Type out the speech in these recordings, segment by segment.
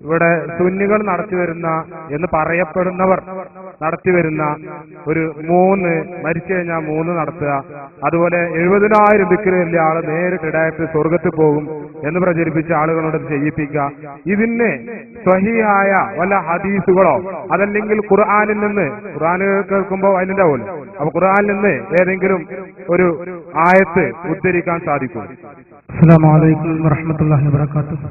ഇവിടെ സുന്നികൾ നടത്തിവരുന്ന എന്ന് പറയപ്പെടുന്നവർ നടത്തിവരുന്ന ഒരു 3 മരിച്ചു കഴിഞ്ഞാൽ 3 നടത്തുക, അതുപോലെ 70,000 ദിക്ർ വലിയ ആള് നേരിട്ട് ഹിദായത്ത് സ്വർഗത്തിൽ പോകും എന്ന് പ്രചരിപ്പിച്ച ആളുകളോട് ചെയ്യിപ്പിക്കുക. ഇതിന് സ്വഹീഹായ വല്ല ഹദീസുകളോ അതല്ലെങ്കിൽ ഖുർആനിൽ നിന്ന്, ഖുർആൻ കേൾക്കുമ്പോൾ അതിന്റെ പോലെ അപ്പൊ ഖുർആനിൽ നിന്ന് ഏതെങ്കിലും ഒരു ആയത്ത് ഉദ്ധരിക്കാൻ സാധിക്കും? അസ്സലാമു അലൈക്കും വറഹ്മത്തുള്ളാഹി വബറകാതുഹു.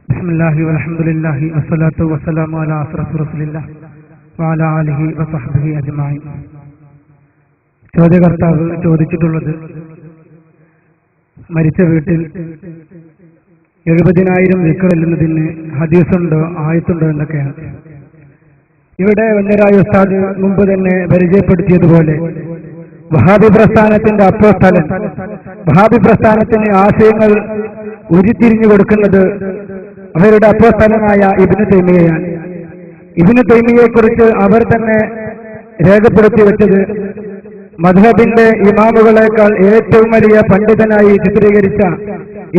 ബിസ്മില്ലാഹി വൽഹംദുലില്ലാഹി വസ്സലാത്തു വസ്സലാമു അലാ അഷ്റഫി റസൂലില്ലാഹി വഅലാ ആലിഹി വസഹ്ബിഹി അജ്മഈൻ. ചോദ്യകർത്താവ് ചോദിച്ചിട്ടുള്ളത് മരിച്ച വീട്ടിൽ 70,000 ദിക്ർ ചൊല്ലുന്നതിന് ഹദീസുണ്ടോ ആയത്തുണ്ടോ എന്നൊക്കെയാണ്. ഇവിടെ വന്യരായ ഉസ്താദ് മുമ്പ് തന്നെ പരിചയപ്പെടുത്തിയതുപോലെ വഹാബി പ്രസ്ഥാനത്തിന്റെ അപ്പോസ്തലൻ, വഹാബി പ്രസ്ഥാനത്തിന് ആശയങ്ങൾ ഉരുത്തിരിഞ്ഞു കൊടുക്കുന്നത് അവരുടെ അപ്പോസ്തലനായ ഇബ്നു തൈമിയ്യയാണ്. ഇബ്നു തൈമിയ്യയെക്കുറിച്ച് അവർ തന്നെ രേഖപ്പെടുത്തി വെച്ചത് മദ്ഹബിന്റെ ഇമാമുകളെക്കാൾ ഏറ്റവും വലിയ പണ്ഡിതനായി ചിത്രീകരിച്ച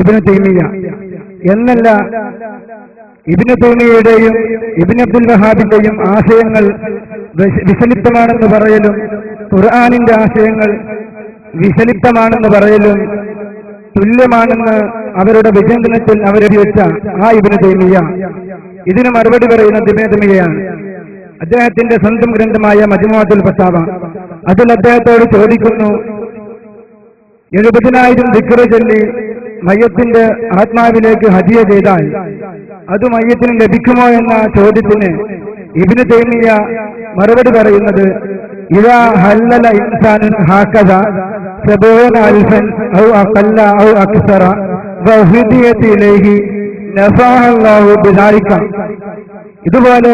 ഇബ്നു തൈമിയ്യ എന്നല്ല, ഇബ്നു തൈമിയ്യയുടെയും ഇബ്നു അബ്ദുൽ വഹാബിന്റെയും ആശയങ്ങൾ വിഷലിപ്തമാണെന്ന് പറയലും ഖുർആനിന്റെ ആശയങ്ങൾ വിഷലിപ്തമാണെന്ന് പറയലും തുല്യമാണെന്ന് അവരുടെ വിചിന്തനത്തിൽ അവരെഴുതി വെച്ച ആ ഇബ്നു തൈമിയ്യ ഇതിന് മറുപടി പറയുന്നത് ഇബ്നു തൈമിയ്യയാണ്. അദ്ദേഹത്തിന്റെ സ്വന്തം ഗ്രന്ഥമായ മജ്മുഅത്തുൽ ഫതാവ അതിൽ അദ്ദേഹത്തോട് ചോദിക്കുന്നു, 70,000 ദിക്ർ ചൊല്ലി മയ്യത്തിന്റെ ആത്മാവിലേക്ക് ഹദിയ ചെയ്താൽ അത് മയ്യത്തിന് ലഭിക്കുമോ എന്ന ചോദ്യത്തിന് ഇബ്നു തൈമിയ്യ മറുപടി പറയുന്നത്, ഇദാ ഹല്ലല ഇൻസാനുൻ ഹാകദ 70,000 ഔ അഖല്ല ഔ അക്സറ വഹദിയത് ഇലൈഹി നഫഅല്ലാഹു ബിദാലിക. ഇതുപോലെ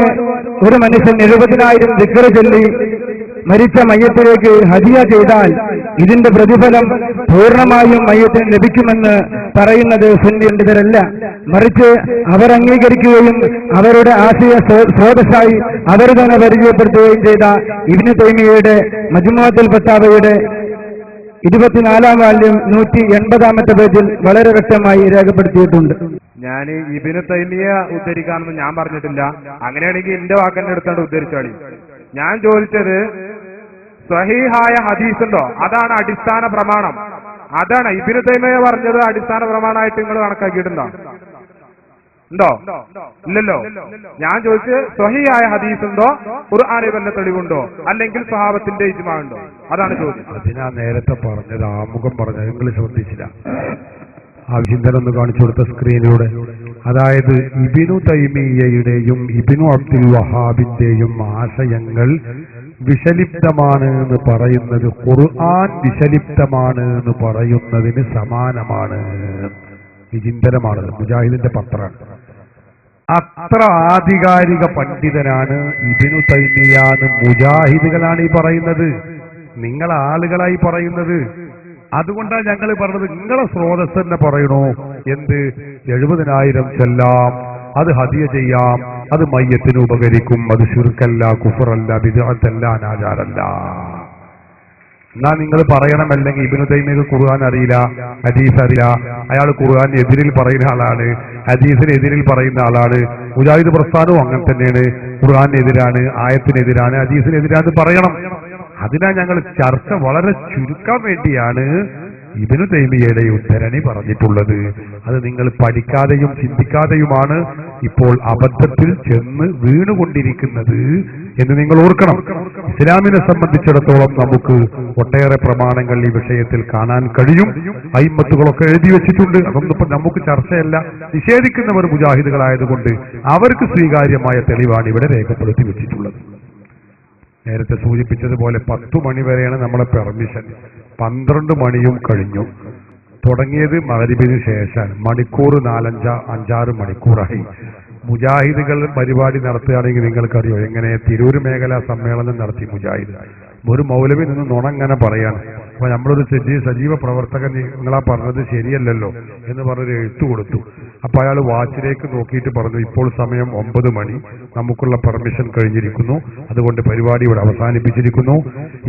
ഒരു മനുഷ്യൻ 70,000 ദിക്ർ ചൊല്ലി മരിച്ച മയ്യത്തിലേക്ക് ഹദിയ ചെയ്താൽ ഇതിന്റെ പ്രതിഫലം പൂർണ്ണമായും മയ്യത്തിന് ലഭിക്കുമെന്ന് പറയുന്നത് സുന്നി പണ്ഡിതരല്ല, മറിച്ച് അവർ അംഗീകരിക്കുകയും അവരുടെ ആശയ സ്രോതസ്സായി അവർ തന്നെ പരിചയപ്പെടുത്തുകയും ചെയ്ത ഇബ്നു തൈമിയ്യയുടെ മജ്മുഅത്തുൽ ഫതാവയുടെ 24-ാം വാല്യം 180-ാമത്തെ പേജിൽ വളരെ വ്യക്തമായി രേഖപ്പെടുത്തിയിട്ടുണ്ട്. ഞാൻ ഇബ്നു തൈമിയ്യ ഉദ്ധരിക്കാനൊന്നും ഞാൻ പറഞ്ഞിട്ടില്ല. അങ്ങനെയാണെങ്കിൽ എന്റെ വാക്കന്റെ എടുത്തോണ്ട് ഉദ്ധരിച്ചാളി. ഞാൻ ചോദിച്ചത് സ്വഹീഹായ ഹദീസുണ്ടോ, അതാണ് അടിസ്ഥാന പ്രമാണം. അതാണ് ഇബ്നു തൈമിയ്യ പറഞ്ഞത് അടിസ്ഥാന പ്രമാണമായിട്ട് നിങ്ങൾ കണക്കാക്കിയിട്ടുണ്ടോ? ഉണ്ടോ? ഇല്ലല്ലോ. ഞാൻ ചോദിച്ച് സ്വഹീഹായ ഹദീസുണ്ടോ, ഖുർആനിൽ വല്ല തെളിവുണ്ടോ, അല്ലെങ്കിൽ സ്വഹാബത്തിന്റെ ഇജ്മാ ഉണ്ടോ? അതാണ് ചോദ്യം. അതിനാ നേരത്തെ പറഞ്ഞത്, ആമുഖം പറഞ്ഞത് നിങ്ങൾ ശ്രദ്ധിച്ചില്ല. ആ ചിന്തനം ഒന്ന് കാണിച്ചു കൊടുത്ത സ്ക്രീനിലൂടെ. അതായത് ഇബ്നു തൈമിയ്യയുടെയും ഇബ്നു അബ്ദുൽ വഹാബിന്റെയും ആശയങ്ങൾ വിഷലിപ്തമാണ് എന്ന് പറയുന്നത് ഖുർആൻ വിഷലിപ്തമാണ് എന്ന് പറയുന്നതിന് സമാനമാണ്. വിചിന്തനമാണ്, മുജാഹിദിന്റെ പത്രമാണ്. അത്ര ആധികാരിക പണ്ഡിതനാണ് ഇബ്നു തൈമിയ്യ എന്ന് മുജാഹിദുകളാണ് ഈ പറയുന്നത്, നിങ്ങളെ ആളുകളായി പറയുന്നത്. അതുകൊണ്ടാണ് ഞങ്ങൾ പറഞ്ഞത് നിങ്ങളെ സ്രോതസ് തന്നെ പറയണോ എന്ത് 70,000 ചെല്ലാം, അത് ഹദിയ ചെയ്യാം, അത് മയ്യത്തിന് ഉപകരിക്കും, അത് ശിർക്കല്ല, കുഫറല്ല, ബിദ്അത്തല്ല, അനാചാരല്ല. എന്നാ നിങ്ങൾ പറയണമല്ലെങ്കിൽ ഇബ്നു തൈമിയ്യക്ക് ഖുർആൻ അറിയില്ല, ഹദീസ് അറിയില്ല, അയാൾ ഖുർആൻ എതിരിൽ പറയുന്ന ആളാണ്, ഹദീസിനെതിരിൽ പറയുന്ന ആളാണ്. മുജാഹിദ് പ്രസ്ഥാനവും അങ്ങനെ തന്നെയാണ്, ഖുർആനെതിരാണ്, ആയത്തിനെതിരാണ്, ഹദീസിനെതിരാണ് പറയണം. അതിനാ ഞങ്ങൾ ചർച്ച വളരെ ചുരുക്കാൻ വേണ്ടിയാണ് ഇബ്നു തൈമിയ്യയുടെ ഉദ്ധരണി പറഞ്ഞിട്ടുള്ളത്. അത് നിങ്ങൾ പഠിക്കാതെയും ചിന്തിക്കാതെയുമാണ് ഇപ്പോൾ അബദ്ധത്തിൽ ചെന്ന് വീണുകൊണ്ടിരിക്കുന്നത് എന്ന് നിങ്ങൾ ഓർക്കണം. ഇസ്ലാമിനെ സംബന്ധിച്ചിടത്തോളം നമുക്ക് ഒട്ടേറെ പ്രമാണങ്ങൾ ഈ വിഷയത്തിൽ കാണാൻ കഴിയും. അയിമ്മത്തുകളൊക്കെ എഴുതി വെച്ചിട്ടുണ്ട്. അതൊന്നും ഇപ്പൊ നമുക്ക് ചർച്ചയല്ല. നിഷേധിക്കുന്നവർ മുജാഹിദുകളായതുകൊണ്ട് അവർക്ക് സ്വീകാര്യമായ തെളിവാണ് ഇവിടെ രേഖപ്പെടുത്തി വെച്ചിട്ടുള്ളത്. നേരത്തെ സൂചിപ്പിച്ചതുപോലെ 10 മണി വരെയാണ് നമ്മളെ പെർമിഷൻ. 12 മണിയും കഴിഞ്ഞു. തുടങ്ങിയത് മഗ്‌രിബിന് ശേഷം മണിക്കൂർ 4-5-6 മണിക്കൂറായി. മുജാഹിദുകൾ പരിപാടി നടത്തുകയാണെങ്കിൽ നിങ്ങൾക്കറിയോ എങ്ങനെ തിരൂർ മേഖലാ സമ്മേളനം നടത്തി മുജാഹിദ്. ഒരു മൗലവി നിന്ന് നുണങ്ങനെ പറയാണ്. അപ്പൊ നമ്മളൊരു സജീവ പ്രവർത്തകൻ നിങ്ങളാ പറഞ്ഞത് ശരിയല്ലല്ലോ എന്ന് പറഞ്ഞൊരു എഴുത്തു കൊടുത്തു. അപ്പൊ അയാൾ വാച്ചിലേക്ക് നോക്കിയിട്ട് പറഞ്ഞു, ഇപ്പോൾ സമയം 9 മണി, നമുക്കുള്ള പെർമിഷൻ കഴിഞ്ഞിരിക്കുന്നു, അതുകൊണ്ട് പരിപാടി ഇവിടെ അവസാനിപ്പിച്ചിരിക്കുന്നു,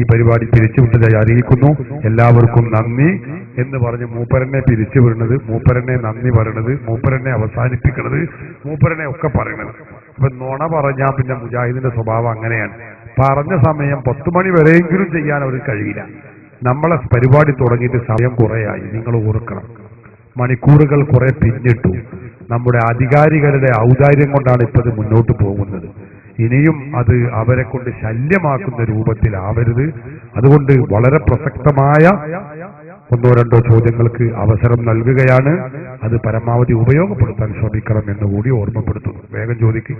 ഈ പരിപാടി പിരിച്ചുവിട്ടതായി അറിയിക്കുന്നു, എല്ലാവർക്കും നന്ദി എന്ന് പറഞ്ഞ് മൂപ്പരനെ പിരിച്ചുവിടുന്നത്, മൂപ്പരനെ നന്ദി പറയണത്, മൂപ്പരനെ അവസാനിപ്പിക്കുന്നത്, മൂപ്പരനെ ഒക്കെ പറയണത്. അപ്പൊ നുണ പറഞ്ഞാൽ പിന്നെ മുജാഹിദിന്റെ സ്വഭാവം അങ്ങനെയാണ്. പറഞ്ഞ സമയം 10 മണി വരെയെങ്കിലും ചെയ്യാൻ അവർ കഴിയില്ല. നമ്മളെ പരിപാടി തുടങ്ങിയിട്ട് സമയം കുറേയായി, നിങ്ങൾ ഓർക്കണം. മണിക്കൂറുകൾ കുറെ പിന്നിട്ടു. നമ്മുടെ അധികാരികളുടെ ഔദാര്യം കൊണ്ടാണ് ഇപ്പോൾ മുന്നോട്ട് പോകുന്നത്. ഇനിയും അത് അവരെ കൊണ്ട് ശല്യമാക്കുന്ന രൂപത്തിലാവരുത്. അതുകൊണ്ട് വളരെ പ്രസക്തമായ 1-2 ചോദ്യങ്ങൾക്ക് അവസരം നൽകുകയാണ്. അത് പരമാവധി ഉപയോഗപ്പെടുത്താൻ ശ്രമിക്കണം എന്നുകൂടി ഓർമ്മപ്പെടുത്തുന്നു. വേഗം ചോദിക്കും.